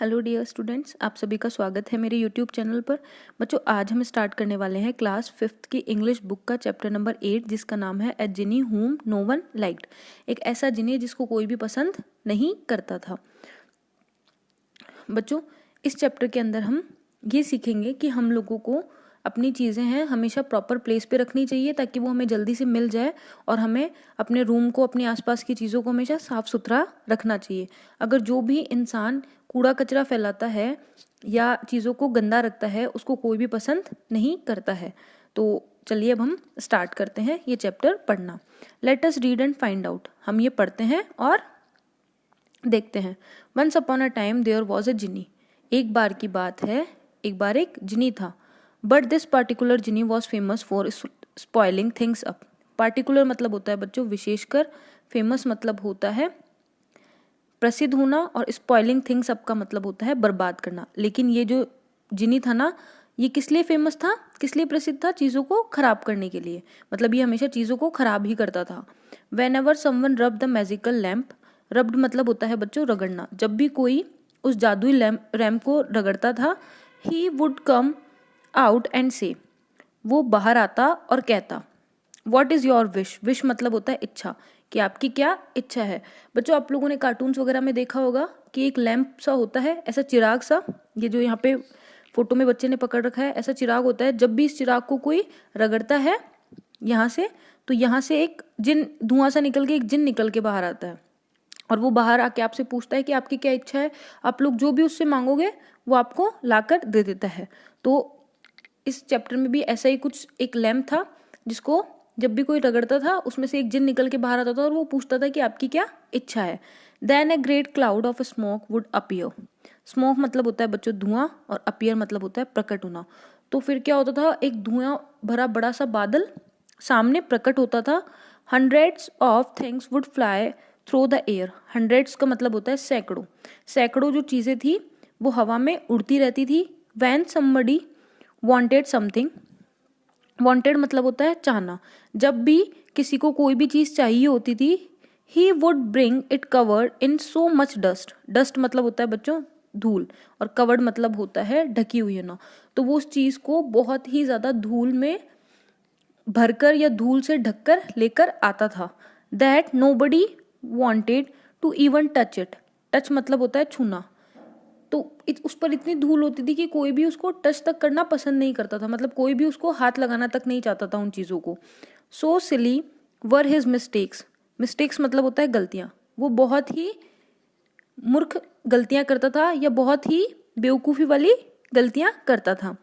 Hello dear students, आप सभी का स्वागत है मेरे यूट्यूब चैनल पर। बच्चों, आज हम स्टार्ट करने वाले हैं क्लास 5th की इंग्लिश बुक का चैप्टर नंबर 8, जिसका नाम है ए जिनी whom नो वन लाइक्ड। एक ऐसा जिनी जिसको कोई भी पसंद नहीं करता था। बच्चों, इस चैप्टर के अंदर हम ये सीखेंगे कि हम लोगों को अपनी चीज़ें हैं हमेशा प्रॉपर प्लेस पे रखनी चाहिए ताकि वो हमें जल्दी से मिल जाए, और हमें अपने रूम को, अपने आसपास की चीज़ों को हमेशा साफ सुथरा रखना चाहिए। अगर जो भी इंसान कूड़ा कचरा फैलाता है या चीज़ों को गंदा रखता है, उसको कोई भी पसंद नहीं करता है। तो चलिए अब हम स्टार्ट करते हैं ये चैप्टर पढ़ना। Let us read and find out. हम ये पढ़ते हैं और देखते हैं। Once upon a time there was a genie. एक बार की बात है, एक बार एक जिनी था। But this particular genie was famous for spoiling things up. Particular मतलब होता है बच्चों विशेषकर, फेमस मतलब होता है प्रसिद्ध होना, और स्पॉइलिंग थिंग्स अप का मतलब होता है बर्बाद करना। लेकिन ये जो जिनी था ना, ये किस लिए फेमस था, किस लिए प्रसिद्ध था? चीज़ों को खराब करने के लिए। मतलब ये हमेशा चीज़ों को खराब ही करता था। वेन एवर समवन रब द मैजिकल लैम्प, रब्ड मतलब होता है बच्चों रगड़ना। जब भी कोई उस जादुई रैम्प को रगड़ता था, he would come out and से, वो बाहर आता और कहता, what is your wish. Wish मतलब होता है इच्छा, कि आपकी क्या इच्छा है। बच्चों, आप लोगों ने कार्टून्स वगैरह में देखा होगा कि एक लैंप सा होता है, ऐसा चिराग सा, ये जो यहाँ पे फोटो में बच्चे ने पकड़ रखा है, ऐसा चिराग होता है। जब भी इस चिराग को कोई रगड़ता है यहाँ से, तो यहाँ से एक जिन, धुआं सा निकल के एक जिन निकल के बाहर आता है, और वो बाहर आके आपसे पूछता है कि आपकी क्या इच्छा है। आप लोग जो भी उससे मांगोगे वो आपको लाकर दे देता है। तो इस चैप्टर में भी ऐसा ही कुछ एक लैम्प था, जिसको जब भी कोई रगड़ता था उसमें से एक जिन निकल के बाहर आता था और वो पूछता था कि आपकी क्या इच्छा है। Then a great cloud of smoke would appear. Smoke मतलब होता है बच्चों धुआं, और अपीयर मतलब होता है प्रकट होना। तो फिर क्या होता था, एक धुआं भरा बड़ा सा बादल सामने प्रकट होता था। Hundreds of things would fly through the air. Hundreds का मतलब होता है सैकड़ों। सैकड़ों जो चीजें थी वो हवा में उड़ती रहती थी। When somebody wanted something, wanted मतलब होता है चाहना। जब भी किसी को कोई भी चीज चाहिए होती थी, he would bring it covered in so much dust. Dust मतलब होता है बच्चों धूल, और कवर्ड मतलब होता है ढकी हुई है ना। तो वो उस चीज को बहुत ही ज्यादा धूल में भरकर या धूल से ढककर लेकर आता था। That nobody wanted to even touch it. Touch मतलब होता है छूना। तो उस पर इतनी धूल होती थी कि कोई भी उसको टच तक करना पसंद नहीं करता था। मतलब कोई भी उसको हाथ लगाना तक नहीं चाहता था उन चीज़ों को। सो सिली वर हिज मिस्टेक्स। मिस्टेक्स मतलब होता है गलतियां। वो बहुत ही मूर्ख गलतियां करता था, या बहुत ही बेवकूफ़ी वाली गलतियां करता था।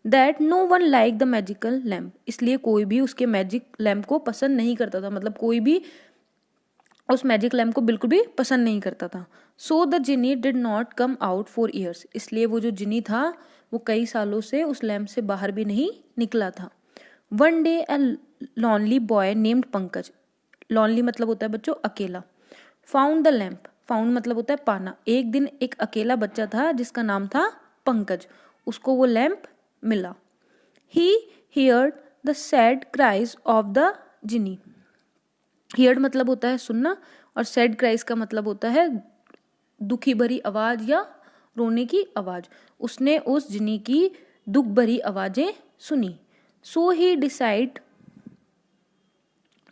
That no one like the magical lamp. इसलिए कोई भी उसके मैजिक लैम्प को पसंद नहीं करता था। मतलब कोई भी उस मैजिक लैम्प को बिल्कुल भी पसंद नहीं करता था। सो the Jini did not come out for years. इसलिए वो जो जिनी था वो कई सालों से उस लैम्प से बाहर भी नहीं निकला था। One day a lonely boy named Pankaj. Lonely मतलब होता है बच्चों अकेला। Found the lamp. फाउंड मतलब होता है पाना। एक दिन एक अकेला बच्चा था जिसका नाम था पंकज। उसको वो लैम्प मिला। He heard the sad cries of the genie. Heard मतलब होता है सुनना, और सैड क्राइज का मतलब होता है दुखी भरी आवाज या रोने की आवाज। उसने उस जिनी की दुख भरी आवाजें सुनी। So he decide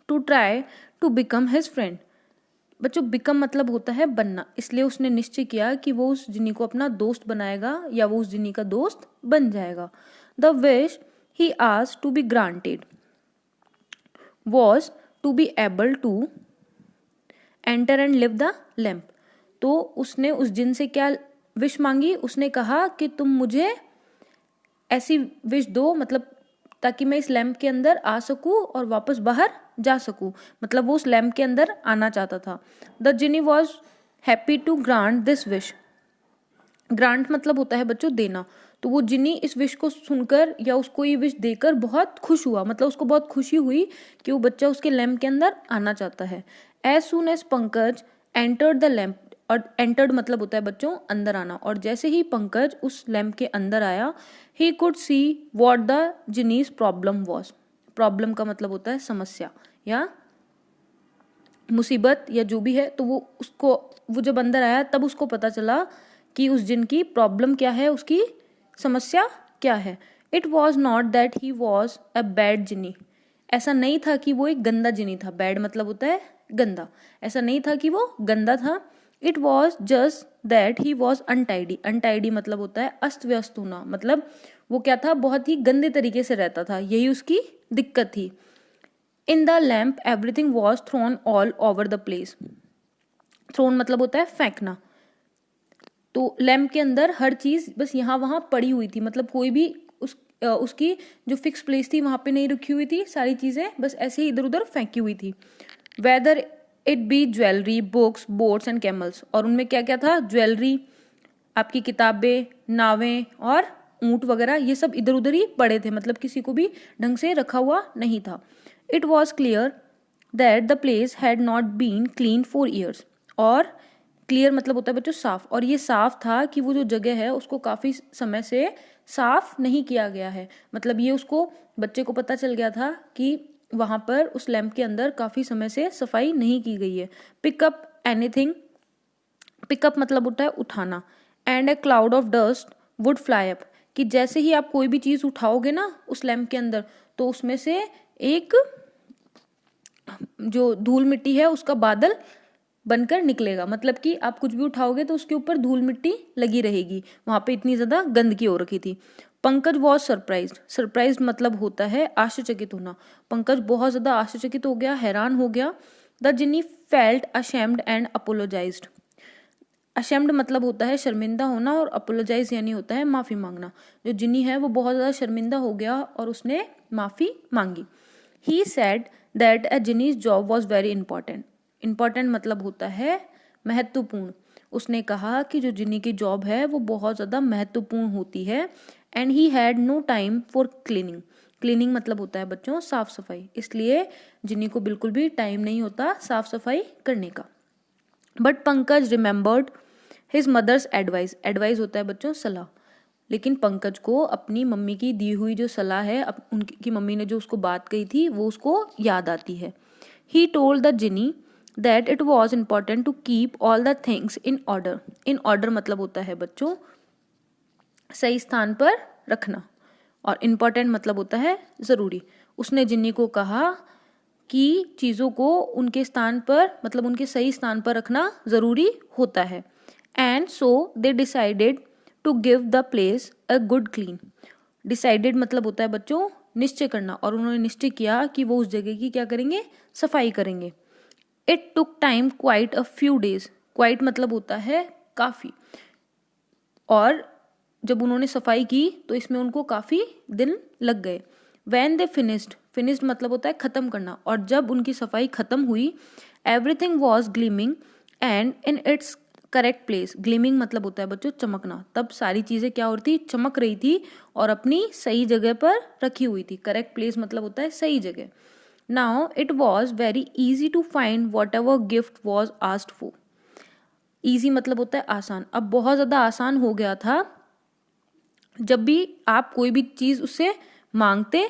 to try to become his friend. बच्चों, बिकम मतलब होता है बनना। इसलिए उसने निश्चय किया कि वो उस जिनी को अपना दोस्त बनाएगा, या वो उस जिनी का दोस्त बन जाएगा। The wish he asked to be granted was to be able to enter and live the lamp. तो उसने उस जिन से क्या विश मांगी? उसने कहा कि तुम मुझे ऐसी विश दो, मतलब ताकि मैं इस लैम्प के अंदर आ सकूं और वापस बाहर जा सकूं। मतलब वो उस लैम्प के अंदर आना चाहता था। The genie was happy to grant this wish. Grant मतलब होता है बच्चों देना। तो वो जिनी इस विश को सुनकर या उसको ये विश देकर बहुत खुश हुआ। मतलब उसको बहुत खुशी हुई कि वो बच्चा उसके लैम्प के अंदर आना चाहता है। As soon as Pankaj entered the lamp, और एंटर्ड मतलब होता है बच्चों अंदर आना। और जैसे ही पंकज उस लैम्प के अंदर आया, he could see what the genie's problem was. Problem का मतलब होता है समस्या या मुसीबत या जो भी है। तो वो जब अंदर आया तब उसको पता चला कि उस जिन की प्रॉब्लम क्या है, उसकी समस्या क्या है। It was not that he was a bad genie, ऐसा नहीं था कि वो एक गंदा जिनी था। बैड मतलब होता है गंदा, ऐसा नहीं था कि वो गंदा था। It was just that he was untidy, untidy मतलब होता है अस्त व्यस्त होना, मतलब वो क्या था, बहुत ही गंदे तरीके से रहता था, यही उसकी दिक्कत थी। In the lamp everything was thrown all over the place, thrown मतलब होता है फेंकना, तो लैम्प के अंदर हर चीज बस यहाँ वहां पड़ी हुई थी, मतलब कोई भी उसकी जो फिक्स प्लेस थी वहां पे नहीं रखी हुई थी, सारी चीजें बस ऐसे ही इधर उधर फेंकी हुई थी। Whether it be jewellery, books, boats and camels, और उनमें क्या क्या था, ज्वेलरी, आपकी किताबें, नावें और ऊंट वगैरह, ये सब इधर उधर ही पड़े थे, मतलब किसी को भी ढंग से रखा हुआ नहीं था। It was clear that the place had not been clean for years, और क्लियर मतलब होता है बच्चों साफ, और ये साफ था कि वो जो जगह है उसको काफी समय से साफ नहीं किया गया है, मतलब ये उसको बच्चे को पता चल गया था कि वहां पर उस लैम्प के अंदर काफी समय से सफाई नहीं की गई है। पिकअप एनीथिंग, पिकअप मतलब होता है उठाना, and A cloud of dust would fly up, कि जैसे ही आप कोई भी चीज उठाओगे ना उस लैम्प के अंदर, तो उसमें से एक जो धूल मिट्टी है उसका बादल बनकर निकलेगा, मतलब कि आप कुछ भी उठाओगे तो उसके ऊपर धूल मिट्टी लगी रहेगी, वहां पे इतनी ज्यादा गंदगी हो रखी थी। पंकज वॉज सरप्राइज्ड, सरप्राइज्ड मतलब होता है आश्चर्यचकित होना, पंकज बहुत ज्यादा आश्चर्यचकित हो गया, हैरान हो गया। The Jini felt ashamed and apologised, ashamed मतलब होता है शर्मिंदा होना, और अपोलोजाइज यानी होता है माफी मांगना। जो जिनी है वो बहुत ज्यादा शर्मिंदा हो गया और उसने माफी मांगी। He said that a genie's job was very important, important मतलब होता है महत्वपूर्ण, उसने कहा कि जो जिनी की जॉब है वो बहुत ज्यादा महत्वपूर्ण होती है। And he had no time for cleaning, cleaning मतलब होता है बच्चों साफ सफाई, इसलिए जिनी को बिल्कुल भी टाइम नहीं होता साफ सफाई करने का। But Pankaj remembered his mother's advice, advice होता है बच्चों सलाह, लेकिन पंकज को अपनी मम्मी की दी हुई जो सलाह है, उनकी मम्मी ने जो उसको बात कही थी वो उसको याद आती है। He told the genie that it was important to keep all the things in order, in order मतलब होता है बच्चों सही स्थान पर रखना, और इम्पॉर्टेंट मतलब होता है जरूरी। उसने जिन्नी को कहा कि चीजों को उनके स्थान पर मतलब उनके सही स्थान पर रखना जरूरी होता है। And so they decided to give the place a good clean, decided मतलब होता है बच्चों निश्चय करना, और उन्होंने निश्चय किया कि वो उस जगह की क्या करेंगे, सफाई करेंगे। It took time quite a few days, quite मतलब होता है काफी, और जब उन्होंने सफाई की तो इसमें उनको काफी दिन लग गए। वैन दे फिनिश्ड, फिनिश्ड मतलब होता है खत्म करना, और जब उनकी सफाई खत्म हुई everything was gleaming and in its correct place, gleaming मतलब होता है बच्चों चमकना, तब सारी चीजें क्या हो रही थी, चमक रही थी और अपनी सही जगह पर रखी हुई थी। करेक्ट प्लेस मतलब होता है सही जगह। Now it was very easy to find whatever gift was asked for, easy मतलब होता है आसान, अब बहुत ज्यादा आसान हो गया था, जब भी आप कोई भी चीज उससे मांगते,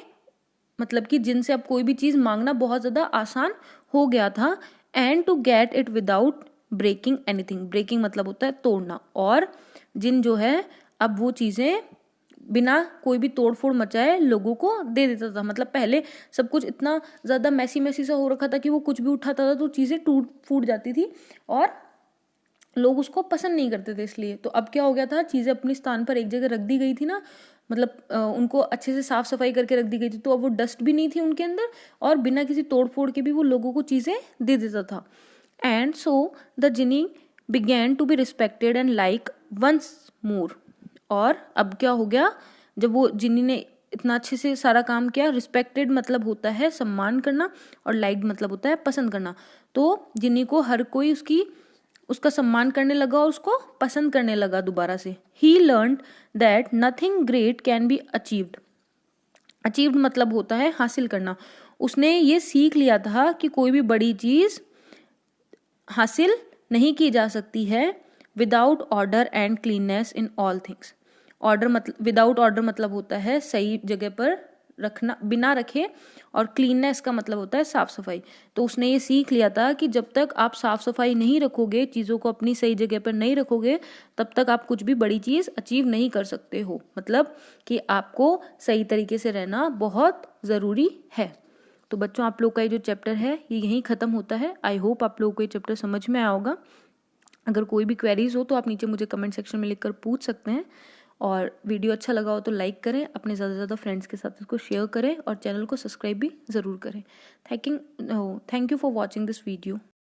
मतलब कि जिनसे आप कोई भी चीज मांगना बहुत ज्यादा आसान हो गया था। And to get it without breaking anything, breaking मतलब होता है तोड़ना, और जिन जो है अब वो चीजें बिना कोई भी तोड़फोड़ मचाए लोगों को दे देता था, मतलब पहले सब कुछ इतना ज्यादा मैसी मैसी सा हो रखा था कि वो कुछ भी उठाता था तो चीजें टूट फूट जाती थी और लोग उसको पसंद नहीं करते थे। इसलिए तो अब क्या हो गया था, चीजें अपने स्थान पर एक जगह रख दी गई थी ना, मतलब उनको अच्छे से साफ सफाई करके रख दी गई थी, तो अब वो डस्ट भी नहीं थी उनके अंदर और बिना किसी तोड़ फोड़ के भी वो लोगों को चीजें दे देता था। And so the genie began to be respected and like once more, और अब क्या हो गया, जब वो जिनी ने इतना अच्छे से सारा काम किया, रिस्पेक्टेड मतलब होता है सम्मान करना और लाइक मतलब होता है पसंद करना, तो जिनी को हर कोई उसका सम्मान करने लगा और उसको पसंद करने लगा दोबारा से। He learn that nothing great can be achieved, achieved मतलब होता है हासिल करना, उसने ये सीख लिया था कि कोई भी बड़ी चीज हासिल नहीं की जा सकती है without order and cleanness in all things. Order मतलब विदाउट ऑर्डर मतलब होता है सही जगह पर रखना बिना रखे, और क्लीननेस का मतलब होता है साफ सफाई। तो उसने ये सीख लिया था कि जब तक आप साफ सफाई नहीं रखोगे, चीज़ों को अपनी सही जगह पर नहीं रखोगे, तब तक आप कुछ भी बड़ी चीज़ अचीव नहीं कर सकते हो। मतलब कि आपको सही तरीके से रहना बहुत ज़रूरी है। तो बच्चों, आप लोग का ये जो चैप्टर है ये यहीं ख़त्म होता है। आई होप आप लोगों को ये चैप्टर समझ में आया होगा। अगर कोई भी क्वेरीज हो तो आप नीचे मुझे कमेंट सेक्शन में लिखकर पूछ सकते हैं। और वीडियो अच्छा लगा हो तो लाइक करें, अपने ज़्यादा से ज़्यादा फ्रेंड्स के साथ इसको शेयर करें, और चैनल को सब्सक्राइब भी ज़रूर करें। Thank you for watching this video.